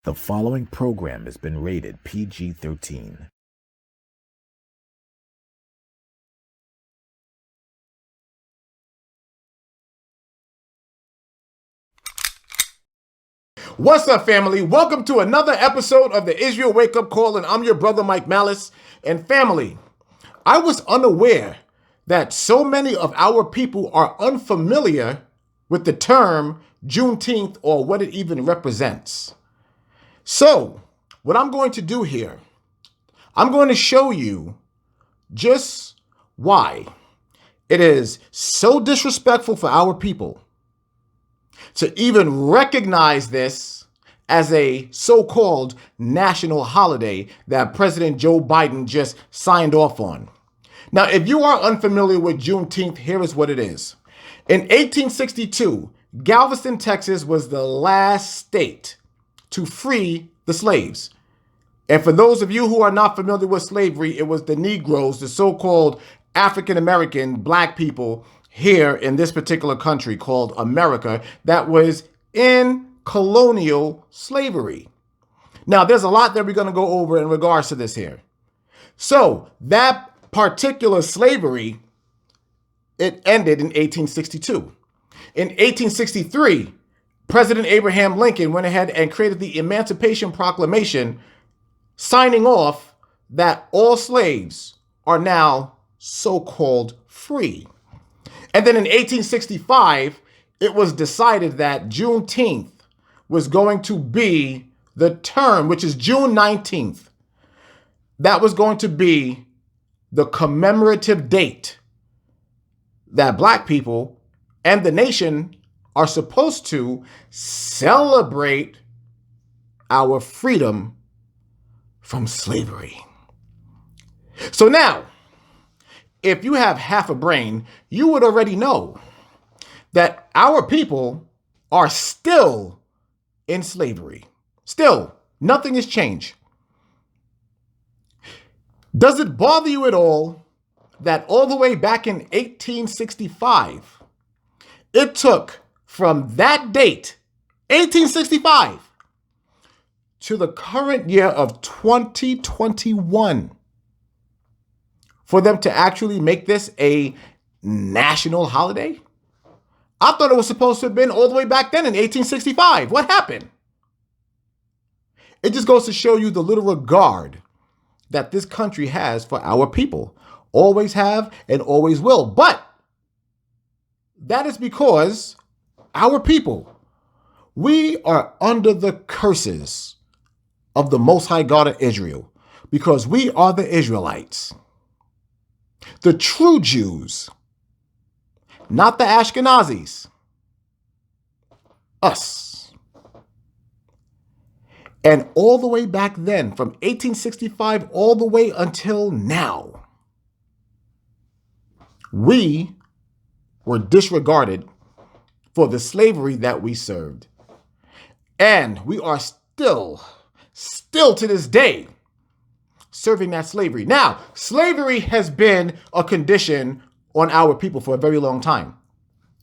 The following program has been rated PG-13. What's up, family? Welcome to another episode of the Israel Wake Up Call, and I'm your brother, Mike Maliss. And family, I was unaware that so many of our people are unfamiliar with the term Juneteenth or what it even represents. So, what I'm going to do here, I'm going to show you just why it is so disrespectful for our people to even recognize this as a so-called national holiday that President Joe Biden just signed off on. Now, if you are unfamiliar with Juneteenth, here is what it is. In 1862, Galveston, Texas was the last state to free the slaves. And for those of you who are not familiar with slavery, it was the Negroes, the so-called African-American black people here in this particular country called America that was in colonial slavery. Now, there's a lot that we're going to go over in regards to this here. So that particular slavery, it ended in 1862. In 1863, President Abraham Lincoln went ahead and created the Emancipation Proclamation, signing off that all slaves are now so-called free. And then in 1865, it was decided that Juneteenth was going to be the term, which is June 19th. That was going to be the commemorative date that black people and the nation are supposed to celebrate our freedom from slavery. So now, if you have half a brain, you would already know that our people are still in slavery. Still, nothing has changed. Does it bother you at all that all the way back in 1865, it took from that date, 1865, to the current year of 2021, for them to actually make this a national holiday? I thought it was supposed to have been all the way back then in 1865. What happened? It just goes to show you the little regard that this country has for our people. Always have and always will. But that is because our people, we are under the curses of the Most High God of Israel, because we are the Israelites. The true Jews, not the Ashkenazis, us. And all the way back then, from 1865 all the way until now, we were disregarded for the slavery that we served. And we are still to this day, serving that slavery. Now, slavery has been a condition on our people for a very long time.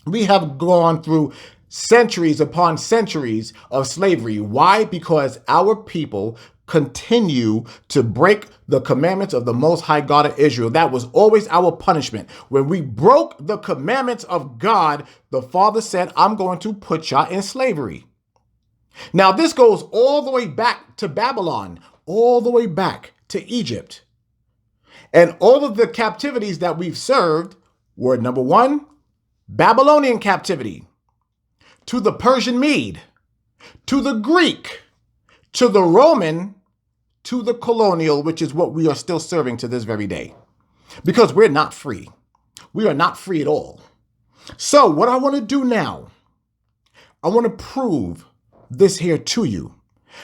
We have gone through centuries upon centuries of slavery. Why? Because our people continue to break the commandments of the Most High God of Israel. That was always our punishment. When we broke the commandments of God, the Father said, I'm going to put y'all in slavery. Now, this goes all the way back to Babylon, all the way back to Egypt. And all of the captivities that we've served were, number one, Babylonian captivity, to the Persian Mede, to the Greek, to the Roman, to the colonial, which is what we are still serving to this very day. Because we're not free. We are not free at all. So what I want to do now, I want to prove this here to you.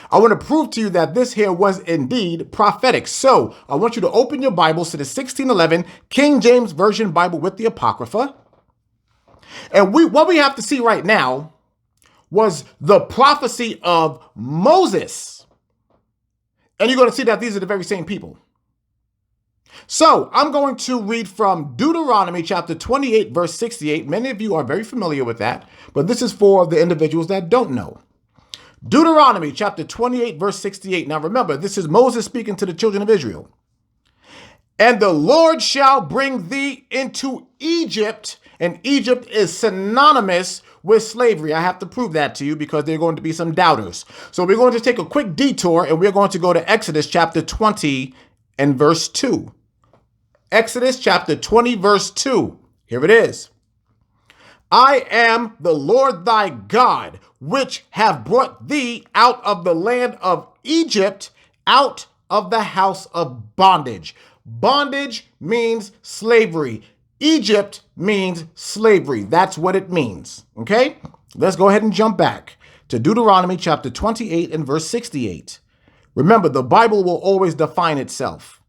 I want to prove to you that this here was indeed prophetic. So I want you to open your Bibles to the 1611 King James Version Bible with the Apocrypha. And what we have to see right now was the prophecy of Moses. And you're going to see that these are the very same people. So I'm going to read from Deuteronomy chapter 28, verse 68. Many of you are very familiar with that, but this is for the individuals that don't know. Deuteronomy chapter 28, verse 68. Now remember, this is Moses speaking to the children of Israel. And the Lord shall bring thee into Egypt, and Egypt is synonymous with slavery. I have to prove that to you because there are going to be some doubters. So we're going to take a quick detour and we're going to go to Exodus chapter 20 and verse 2. Exodus chapter 20, verse 2. Here it is. I am the Lord thy God, which have brought thee out of the land of Egypt, out of the house of bondage. Bondage means slavery. Egypt means slavery. That's what it means. Okay? Let's go ahead and jump back to Deuteronomy chapter 28 and verse 68. Remember, the Bible will always define itself.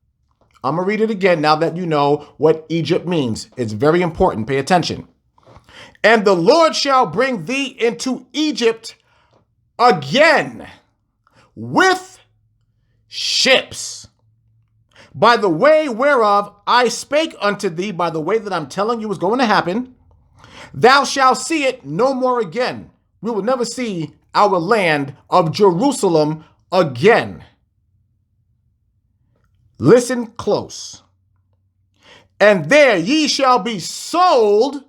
I'm going to read it again now that you know what Egypt means. It's very important. Pay attention. And the Lord shall bring thee into Egypt again with ships, by the way whereof I spake unto thee, by the way that I'm telling you is going to happen. Thou shalt see it no more again. We will never see our land of Jerusalem again. Listen close. And there ye shall be sold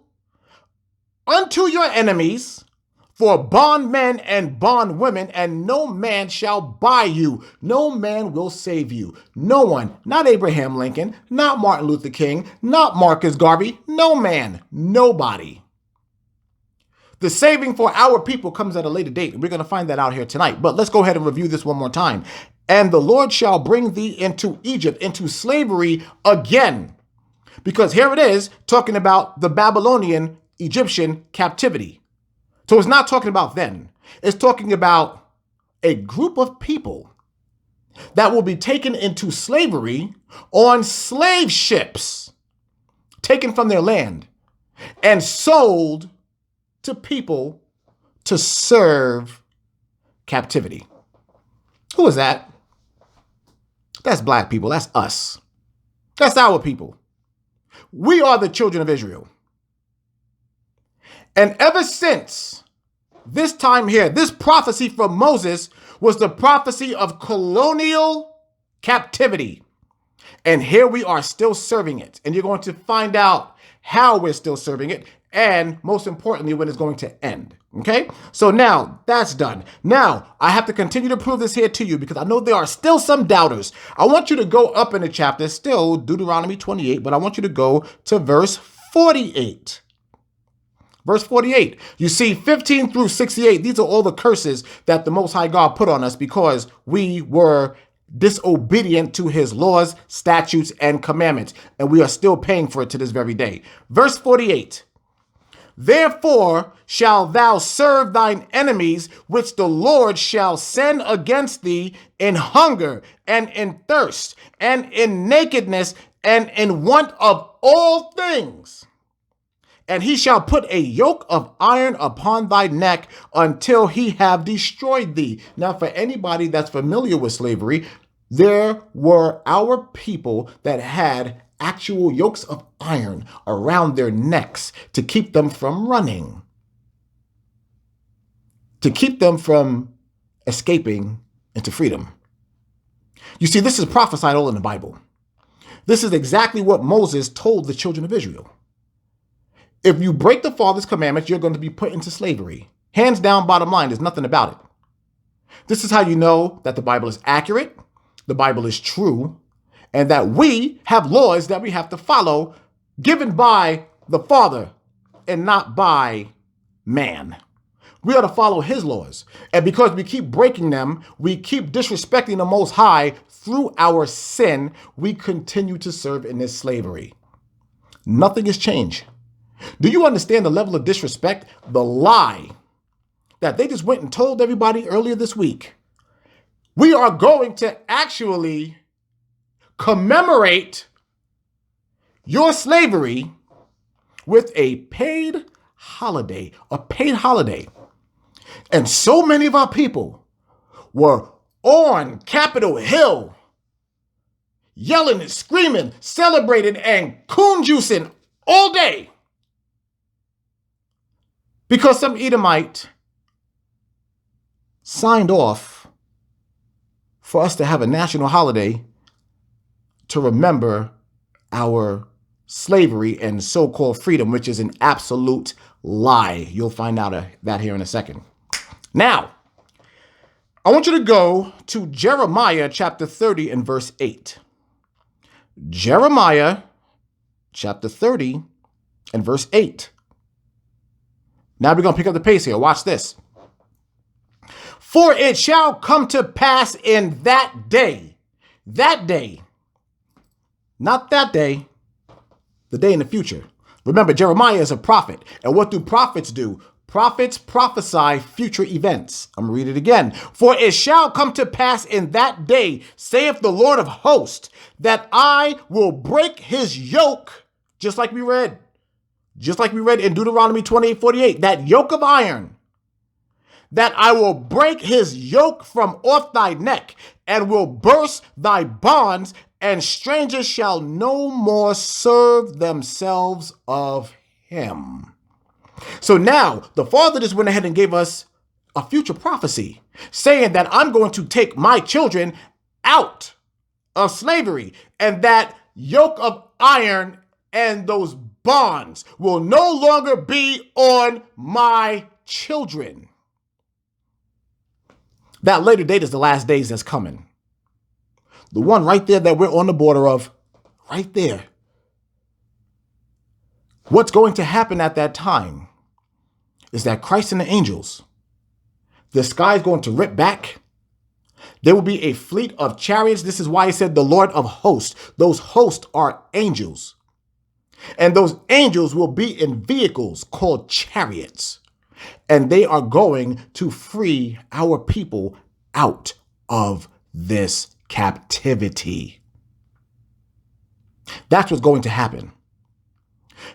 unto your enemies for bondmen and bondwomen, and no man shall buy you. No man will save you. No one, not Abraham Lincoln, not Martin Luther King, not Marcus Garvey. No man, nobody. The saving for our people comes at a later date. We're going to find that out here tonight. But let's go ahead and review this one more time. And the Lord shall bring thee into Egypt, into slavery again. Because here it is talking about the Babylonian Egyptian captivity. So it's not talking about then. It's talking about a group of people that will be taken into slavery on slave ships, taken from their land and sold to people to serve captivity. Who is that? That's black people. That's us. That's our people. We are the children of Israel. And ever since this time here, this prophecy from Moses was the prophecy of colonial captivity. And here we are still serving it. And you're going to find out how we're still serving it. And most importantly, when it's going to end. Okay? So now that's done. Now I have to continue to prove this here to you because I know there are still some doubters. I want you to go up in the chapter, still Deuteronomy 28, but I want you to go to verse 48. Verse 48, you see 15 through 68, these are all the curses that the Most High God put on us because we were disobedient to his laws, statutes, and commandments. And we are still paying for it to this very day. Verse 48, therefore shalt thou serve thine enemies, which the Lord shall send against thee in hunger and in thirst and in nakedness and in want of all things. And he shall put a yoke of iron upon thy neck until he have destroyed thee. Now, for anybody that's familiar with slavery, there were our people that had actual yokes of iron around their necks to keep them from running, to keep them from escaping into freedom. You see, this is prophesied all in the Bible. This is exactly what Moses told the children of Israel. If you break the Father's commandments, you're going to be put into slavery. Hands down, bottom line, there's nothing about it. This is how you know that the Bible is accurate, the Bible is true, and that we have laws that we have to follow given by the Father and not by man. We are to follow his laws. And because we keep breaking them, we keep disrespecting the Most High through our sin, we continue to serve in this slavery. Nothing has changed. Do you understand the level of disrespect, the lie that they just went and told everybody earlier this week? We are going to actually commemorate your slavery with a paid holiday, And so many of our people were on Capitol Hill yelling and screaming, celebrating and coon juicing all day. Because some signed off for us to have a national holiday to remember our slavery and so-called freedom, which is an absolute lie. You'll find out that here in a second. Now, I want you to go to Jeremiah chapter 30 and verse 8. Jeremiah chapter 30 and verse 8. Now we're going to pick up the pace here. Watch this. For it shall come to pass in that day, not that day, the day in the future. Remember, Jeremiah is a prophet. And what do prophets do? Prophets prophesy future events. I'm going to read it again. For it shall come to pass in that day, saith the Lord of hosts, that I will break his yoke, just like we read in Deuteronomy 28:48, that yoke of iron, that I will break his yoke from off thy neck and will burst thy bonds, and strangers shall no more serve themselves of him. So now the Father just went ahead and gave us a future prophecy saying that I'm going to take my children out of slavery, and that yoke of iron and those bonds will no longer be on my children. That later date is the last days that's coming. The one right there that we're on the border of, right there. What's going to happen at that time is that Christ and the angels, the sky is going to rip back. There will be a fleet of chariots. This is why he said the Lord of hosts. Those hosts are angels. And those angels will be in vehicles called chariots. And they are going to free our people out of this captivity. That's what's going to happen.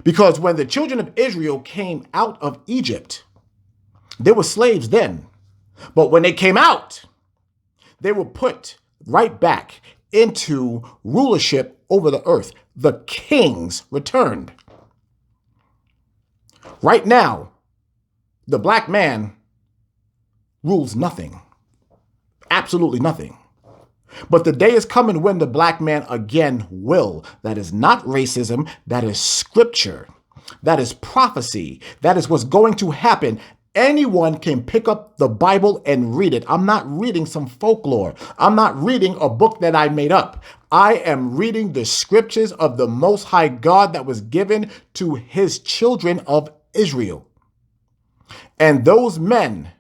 Because when the children of Israel came out of Egypt, they were slaves then. But when they came out, they were put right back into rulership over the earth. The kings returned. Right now, the black man rules nothing. Absolutely nothing. But the day is coming when the black man again will. That is not racism. That is scripture. That is prophecy. That is what's going to happen. Anyone can pick up the Bible and read it. I'm not reading some folklore. I'm not reading a book that I made up. I am reading the scriptures of the Most High God that was given to his children of Israel. And those men,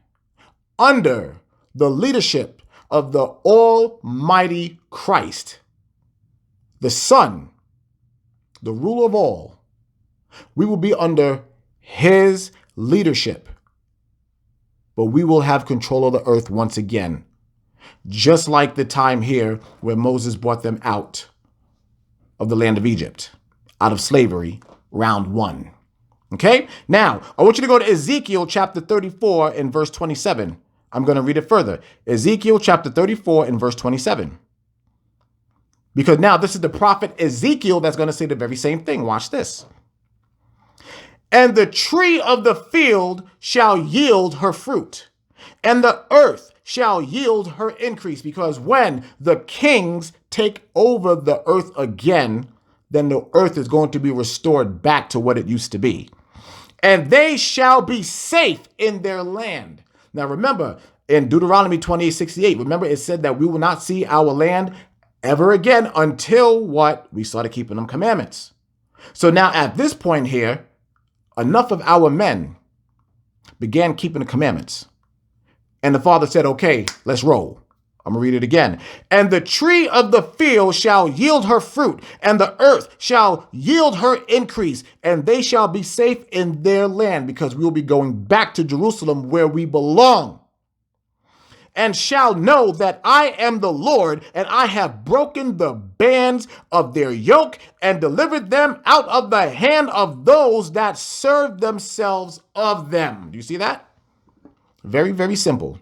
under the leadership of the Almighty Christ, the Son, the ruler of all, we will be under his leadership. But we will have control of the earth once again, just like the time here where Moses brought them out of the land of Egypt, out of slavery, round one. Okay? Now, I want you to go to Ezekiel chapter 34 and verse 27. I'm going to read it further. Ezekiel chapter 34 and verse 27. Because now this is the prophet Ezekiel that's going to say the very same thing. Watch this. And the tree of the field shall yield her fruit, and the earth shall yield her increase. Because when the kings take over the earth again, then the earth is going to be restored back to what it used to be. And they shall be safe in their land. Now remember, in Deuteronomy 28:68, remember it said that we will not see our land ever again until what? We started keeping them commandments. So now at this point here, enough of our men began keeping the commandments. And the Father said, okay, let's roll. I'm going to read it again. And the tree of the field shall yield her fruit, and the earth shall yield her increase, and they shall be safe in their land, because we will be going back to Jerusalem where we belong. And shall know that I am the Lord, and I have broken the bands of their yoke and delivered them out of the hand of those that serve themselves of them. Do you see that? Very, very simple.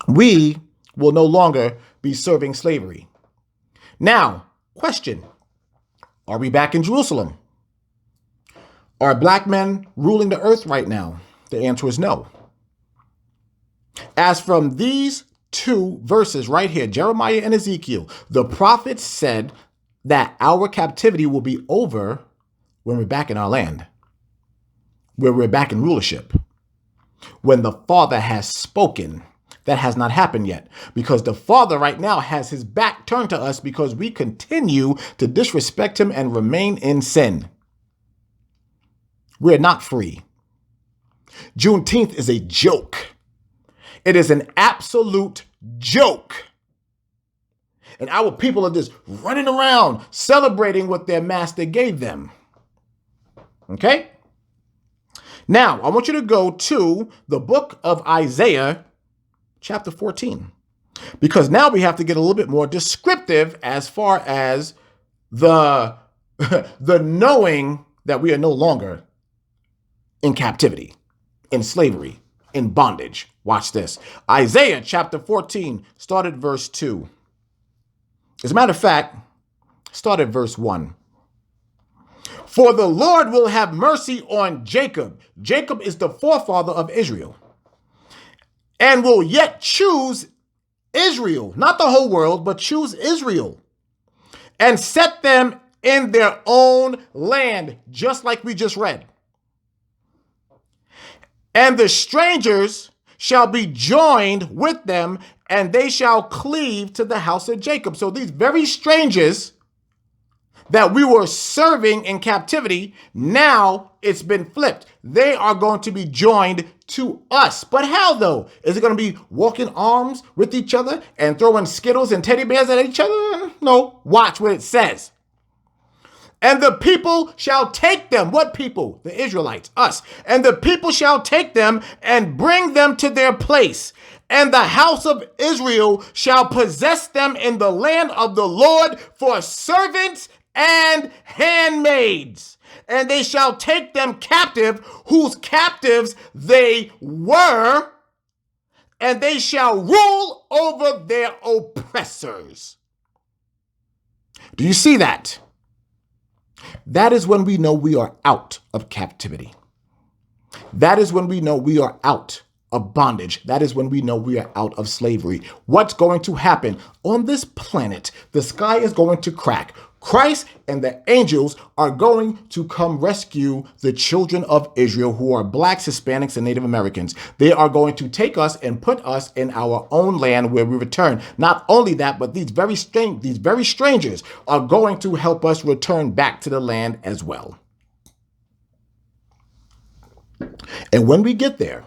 We will no longer be serving slavery. Now, question. Are we back in Jerusalem? Are black men ruling the earth right now? The answer is no. As from these two verses right here, Jeremiah and Ezekiel, the prophets said that our captivity will be over when we're back in our land, where we're back in rulership, when the Father has spoken. That has not happened yet, because the Father right now has his back turned to us because we continue to disrespect him and remain in sin. We're not free. Juneteenth is a joke. It is an absolute joke. And our people are just running around celebrating what their master gave them. Okay? Now, I want you to go to the book of Isaiah, chapter 14, because now we have to get a little bit more descriptive as far as the knowing that we are no longer in captivity, in slavery, in bondage. Watch this. Isaiah chapter 14, start at verse 2. As a matter of fact, start at verse 1. For the Lord will have mercy on Jacob. Jacob is the forefather of Israel. And will yet choose Israel, not the whole world, but choose Israel, and set them in their own land, just like we just read. And the strangers shall be joined with them, and they shall cleave to the house of Jacob. So these very strangers that we were serving in captivity, now it's been flipped. They are going to be joined to us. But how though? Is it going to be walking arms with each other and throwing Skittles and teddy bears at each other? No. Watch what it says. And the people shall take them. What people? The Israelites, us. And the people shall take them and bring them to their place. And the house of Israel shall possess them in the land of the Lord for servants and handmaids. And they shall take them captive, whose captives they were, and they shall rule over their oppressors. Do you see that? That is when we know we are out of captivity. That is when we know we are out of bondage. That is when we know we are out of slavery. What's going to happen on this planet? The sky is going to crack. Christ and the angels are going to come rescue the children of Israel, who are blacks, Hispanics, and Native Americans. They are going to take us and put us in our own land where we return. Not only that, but these very strangers are going to help us return back to the land as well. And when we get there,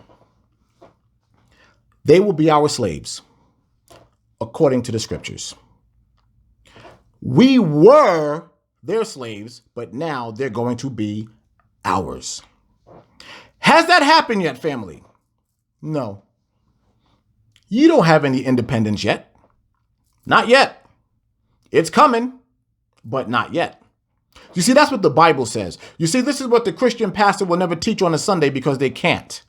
they will be our slaves, according to the scriptures. We were their slaves, but now they're going to be ours. Has that happened yet, family? No. You don't have any independence yet. Not yet. It's coming, but not yet. You see, that's what the Bible says. You see, this is what the Christian pastor will never teach on a Sunday because they can't.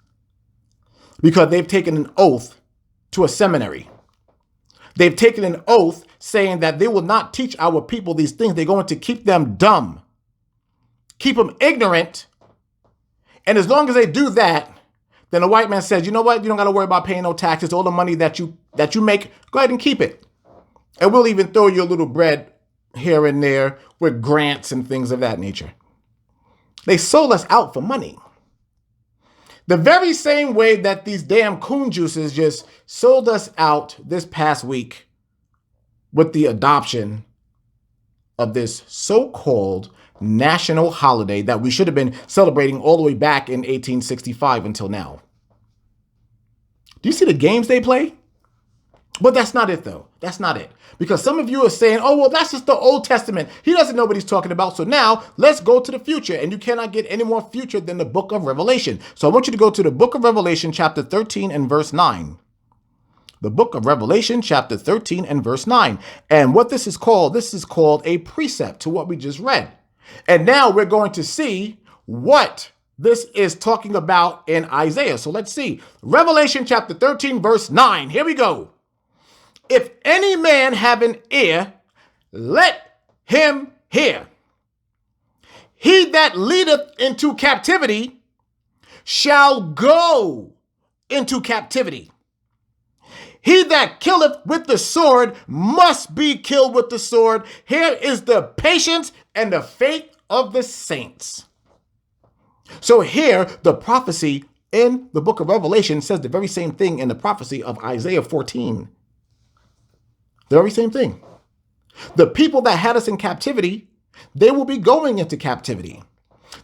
Because they've taken an oath to a seminary. They've taken an oath saying that they will not teach our people these things. They're going to keep them dumb, keep them ignorant. And as long as they do that, then the white man says, you know what? You don't got to worry about paying no taxes. All the money that you make, go ahead and keep it. And we'll even throw you a little bread here and there with grants and things of that nature. They sold us out for money. The very same way that these damn coon juices just sold us out this past week with the adoption of this so-called national holiday that we should have been celebrating all the way back in 1865 until now. Do you see the games they play? But that's not it, though. That's not it. Because some of you are saying, oh, well, that's just the Old Testament. He doesn't know what he's talking about. So now let's go to the future. And you cannot get any more future than the book of Revelation. So I want you to go to the book of Revelation, chapter 13 and verse 9. The book of Revelation, chapter 13 and verse 9. And what this is called a precept to what we just read. And now we're going to see what this is talking about in Isaiah. So let's see. Revelation, chapter 13, verse 9. Here we go. If any man have an ear, let him hear. He that leadeth into captivity shall go into captivity. He that killeth with the sword must be killed with the sword. Here is the patience and the faith of the saints. So here, the prophecy in the book of Revelation says the very same thing in the prophecy of Isaiah 14. The very same thing. The people that had us in captivity, they will be going into captivity.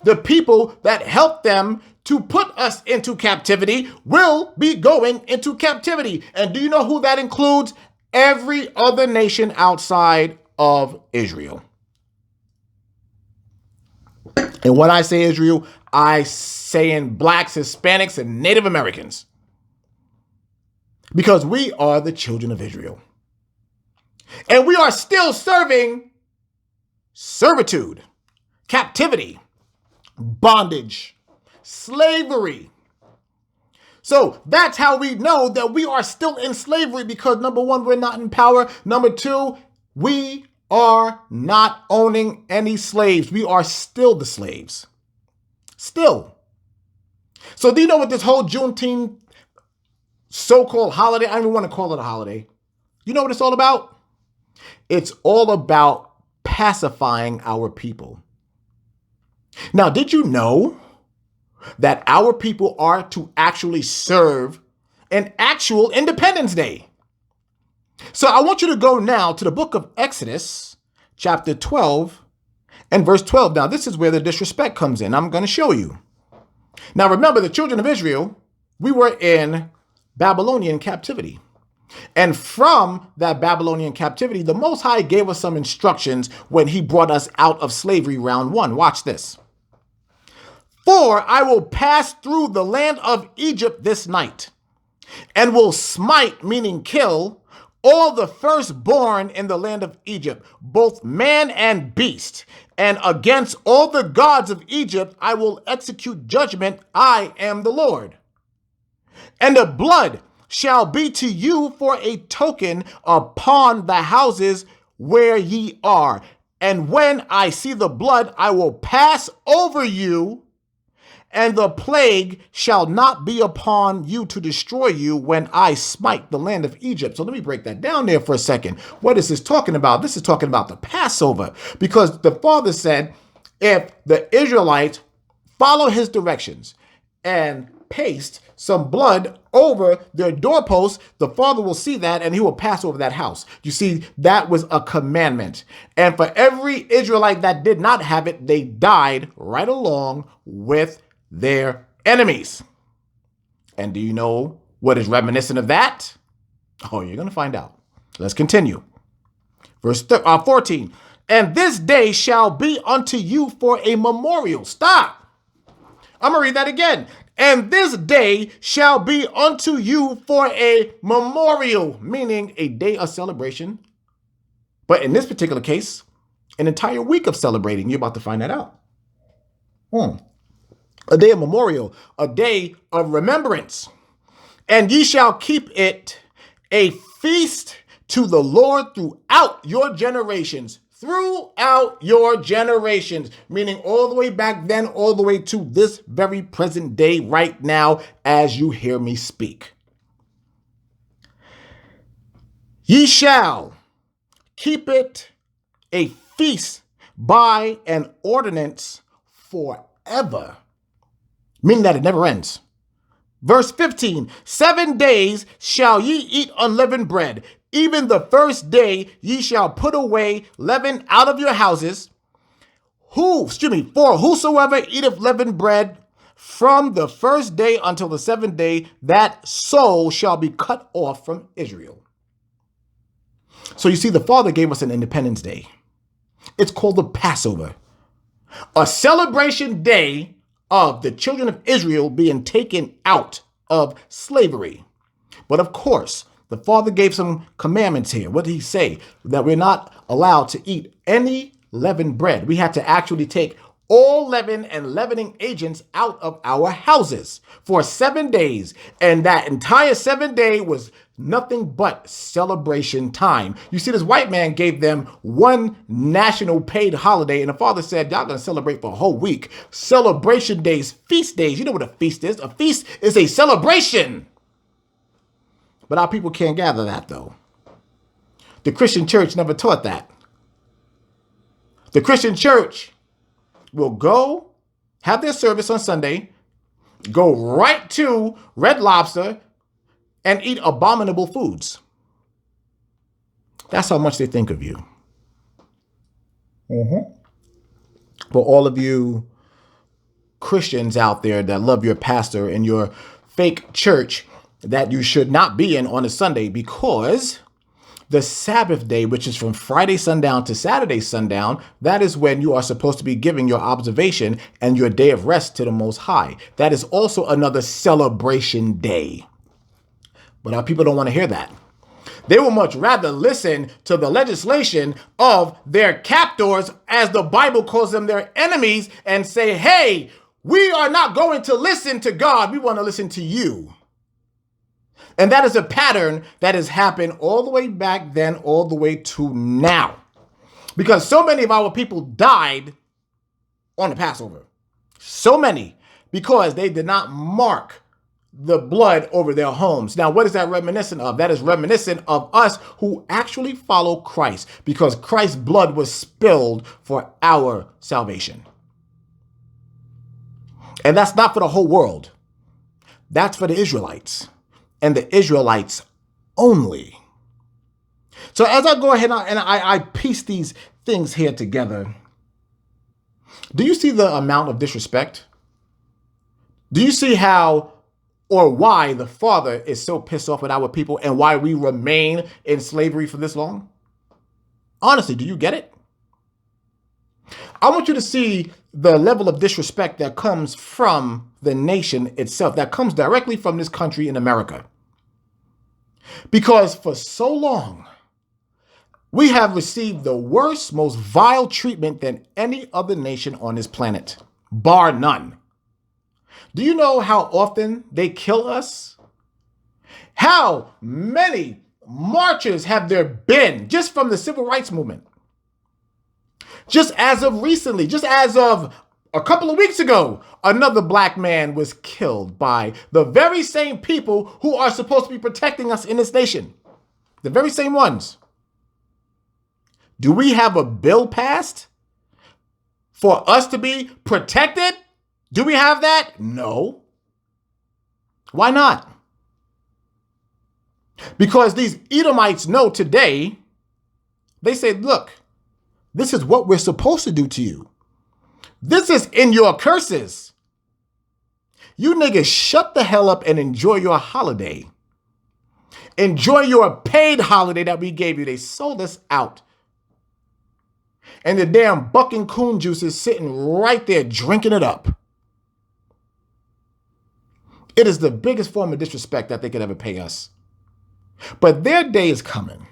The people that helped them to put us into captivity will be going into captivity. And do you know who that includes? Every other nation outside of Israel. And when I say Israel, I say in blacks, Hispanics, and Native Americans. Because we are the children of Israel. And we are still serving servitude, captivity, bondage, slavery. So that's how we know that we are still in slavery, because number one, we're not in power. Number two, we are not owning any slaves. We are still the slaves. Still. So do you know what this whole Juneteenth so-called holiday, I don't even want to call it a holiday. You know what it's all about? It's all about pacifying our people. Now, did you know that our people are to actually serve an actual Independence Day? So I want you to go now to the book of Exodus, chapter 12 and verse 12. Now, this is where the disrespect comes in. I'm going to show you. Now, remember, the children of Israel, we were in Babylonian captivity. And from that Babylonian captivity, the Most High gave us some instructions when he brought us out of slavery, round one. Watch this. For I will pass through the land of Egypt this night, and will smite, meaning kill, all the firstborn in the land of Egypt, both man and beast. And against all the gods of Egypt I will execute judgment. I am the Lord. And the blood shall be to you for a token upon the houses where ye are. And when I see the blood, I will pass over you, and the plague shall not be upon you to destroy you when I smite the land of Egypt. So let me break that down there for a second. What is this talking about? This is talking about the Passover, because the Father said, if the Israelites follow his directions and paste some blood over their doorposts, the Father will see that and he will pass over that house. You see, that was a commandment. And for every Israelite that did not have it, they died right along with their enemies. And do you know what is reminiscent of that? Oh, you're going to find out. Let's continue. Verse 14. And this day shall be unto you for a memorial. Stop. I'm going to read that again. And this day shall be unto you for a memorial, meaning a day of celebration. But in this particular case, an entire week of celebrating. You're about to find that out. A day of memorial, a day of remembrance. And ye shall keep it a feast to the Lord throughout your generations. Throughout your generations, meaning all the way back then, all the way to this very present day right now, as you hear me speak. Ye shall keep it a feast by an ordinance forever, meaning that it never ends. Verse 15, 7 days shall ye eat unleavened bread. Even the first day ye shall put away leaven out of your houses. For whosoever eateth leavened bread from the first day until the 7th day, that soul shall be cut off from Israel. So you see, the Father gave us an Independence Day. It's called the Passover, a celebration day of the children of Israel being taken out of slavery. But of course, the Father gave some commandments here. What did he say? That we're not allowed to eat any leavened bread. We had to actually take all leaven and leavening agents out of our houses for 7 days. And that entire 7 day was nothing but celebration time. You see, this white man gave them one national paid holiday, and the Father said, y'all gonna celebrate for a whole week. Celebration days, feast days. You know what a feast is? A feast is a celebration. But our people can't gather that, though. The Christian church never taught that. The Christian church will go have their service on Sunday, go right to Red Lobster, and eat abominable foods. That's how much they think of you. For all of you Christians out there that love your pastor and your fake church that you should not be in on a Sunday, because the Sabbath day, which is from Friday sundown to Saturday sundown, that is when you are supposed to be giving your observation and your day of rest to the Most High. That is also another celebration day. But our people don't want to hear that. They will much rather listen to the legislation of their captors, as the Bible calls them, their enemies, and say, hey, we are not going to listen to God. We want to listen to you. And that is a pattern that has happened all the way back then, all the way to now. Because so many of our people died on the Passover. So many, because they did not mark the blood over their homes. Now, what is that reminiscent of? That is reminiscent of us who actually follow Christ, because Christ's blood was spilled for our salvation. And that's not for the whole world. That's for the Israelites, and the Israelites only. So as I go ahead and I piece these things here together, do you see the amount of disrespect? Do you see how or why the Father is so pissed off with our people and why we remain in slavery for this long? Honestly, do you get it? I want you to see the level of disrespect that comes from the nation itself, that comes directly from this country in America. Because for so long, we have received the worst, most vile treatment than any other nation on this planet, bar none. Do you know how often they kill us? How many marches have there been just from the civil rights movement? Just as of recently, just as of a couple of weeks ago, another black man was killed by the very same people who are supposed to be protecting us in this nation. The very same ones. Do we have a bill passed for us to be protected? Do we have that? No. Why not? Because these Edomites know today, they say, look, this is what we're supposed to do to you. This is in your curses. You niggas shut the hell up and enjoy your holiday. Enjoy your paid holiday that we gave you. They sold us out. And the damn buck and coon juice is sitting right there drinking it up. It is the biggest form of disrespect that they could ever pay us. But their day is coming.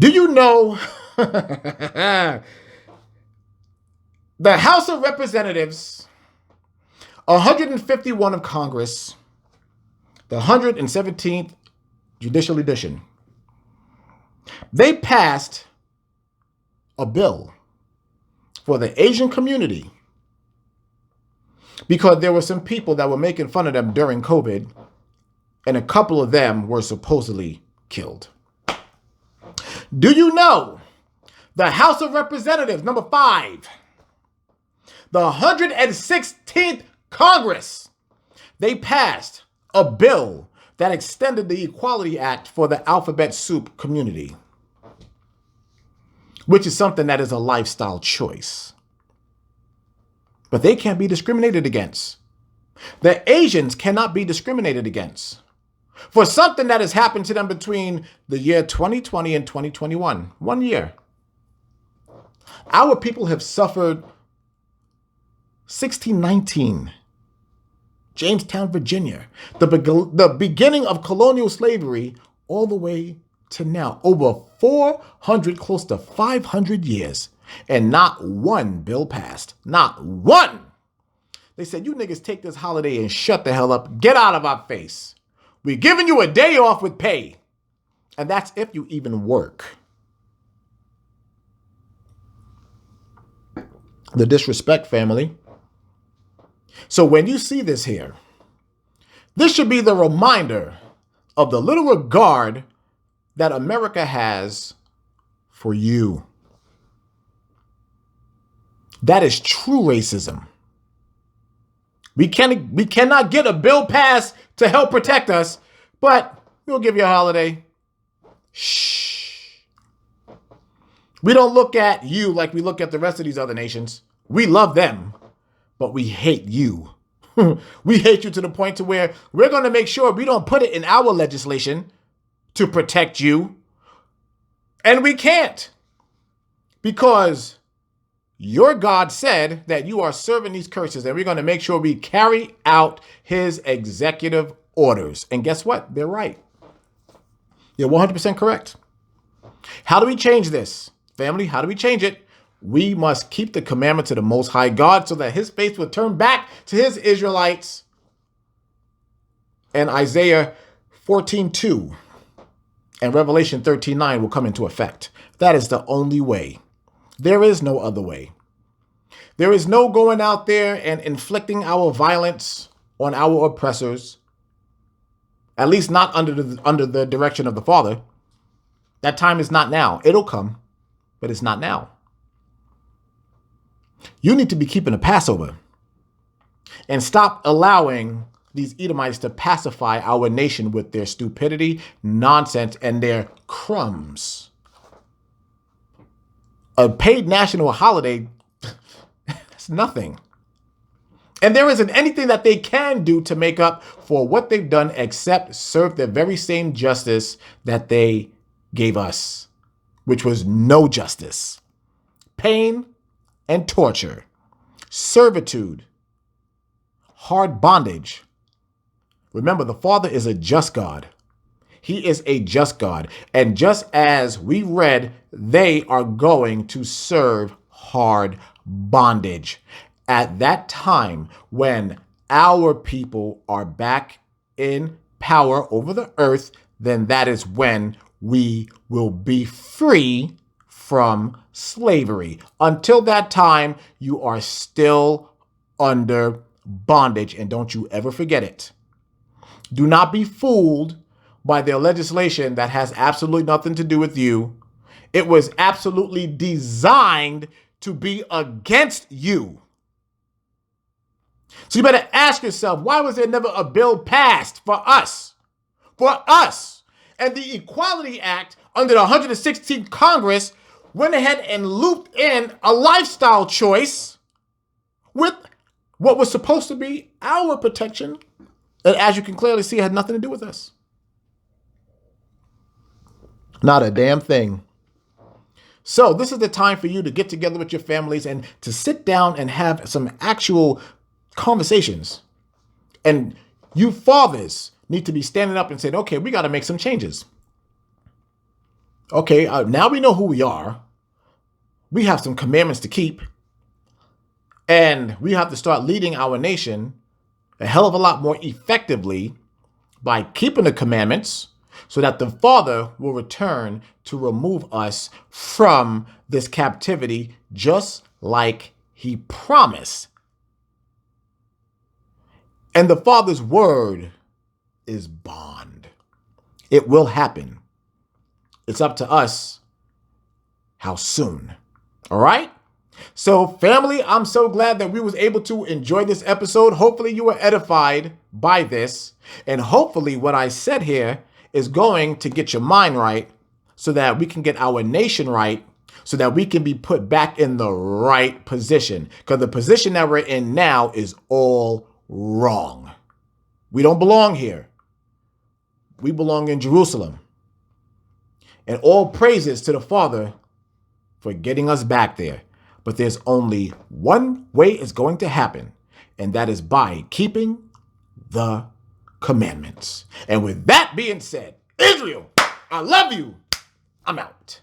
Do you know the House of Representatives, 151 of Congress, the 117th Judicial Edition, they passed a bill for the Asian community because there were some people that were making fun of them during COVID, and a couple of them were supposedly killed. Do you know the House of Representatives, number 5, the 116th Congress, they passed a bill that extended the Equality Act for the alphabet soup community, which is something that is a lifestyle choice. But they can't be discriminated against. The Asians cannot be discriminated against for something that has happened to them between the year 2020 and 2021. 1 year. Our people have suffered 1619, Jamestown, Virginia, the beginning of colonial slavery all the way to now, over 400, close to 500 years, and not one bill passed. Not one. They said, you niggas take this holiday and shut the hell up. Get out of our face. We're giving you a day off with pay. And that's if you even work. The disrespect, family. So when you see this here, This should be the reminder of the little regard that America has for you. That is true racism. We cannot get a bill passed to help protect us, but we'll give you a holiday. Shh. We don't look at you like we look at the rest of these other nations. We love them, but we hate you. We hate you to the point to where we're going to make sure we don't put it in our legislation to protect you. And we can't, because your God said that you are serving these curses, and we're going to make sure we carry out his executive orders. And guess what? They're right. You're 100% correct. How do we change this? Family, how do we change it? We must keep the commandments of the Most High God so that his face will turn back to his Israelites. And Isaiah 14:2 and Revelation 13:9 will come into effect. That is the only way. There is no other way. There is no going out there and inflicting our violence on our oppressors, at least not under the direction of the Father. That time is not now. It'll come, but it's not now. You need to be keeping a Passover and stop allowing these Edomites to pacify our nation with their stupidity, nonsense, and their crumbs. A paid national holiday, that's nothing. And there isn't anything that they can do to make up for what they've done except serve the very same justice that they gave us, which was no justice. Pain and torture, servitude, hard bondage. Remember, the Father is a just God. He is a just God. And just as we read, they are going to serve hard bondage. At that time, when our people are back in power over the earth, then that is when we will be free from slavery. Until that time, you are still under bondage, and don't you ever forget it. Do not be fooled by their legislation that has absolutely nothing to do with you. It was absolutely designed to be against you. So you better ask yourself, why was there never a bill passed for us? For us. And the Equality Act under the 116th Congress went ahead and looped in a lifestyle choice with what was supposed to be our protection. And as you can clearly see, it had nothing to do with us. Not a damn thing. So this is the time for you to get together with your families and to sit down and have some actual conversations. And you fathers need to be standing up and saying, okay, we got to make some changes. Okay, now we know who we are. We have some commandments to keep. And we have to start leading our nation a hell of a lot more effectively by keeping the commandments, so that the Father will return to remove us from this captivity, just like he promised. And the Father's word is bond. It will happen. It's up to us how soon. All right? So family, I'm so glad that we was able to enjoy this episode. Hopefully you were edified by this. And hopefully what I said here is going to get your mind right so that we can get our nation right, so that we can be put back in the right position. Because the position that we're in now is all wrong. We don't belong here. We belong in Jerusalem. And all praises to the Father for getting us back there. But there's only one way it's going to happen, and that is by keeping the commandments. And with that being said, Israel, I love you. I'm out.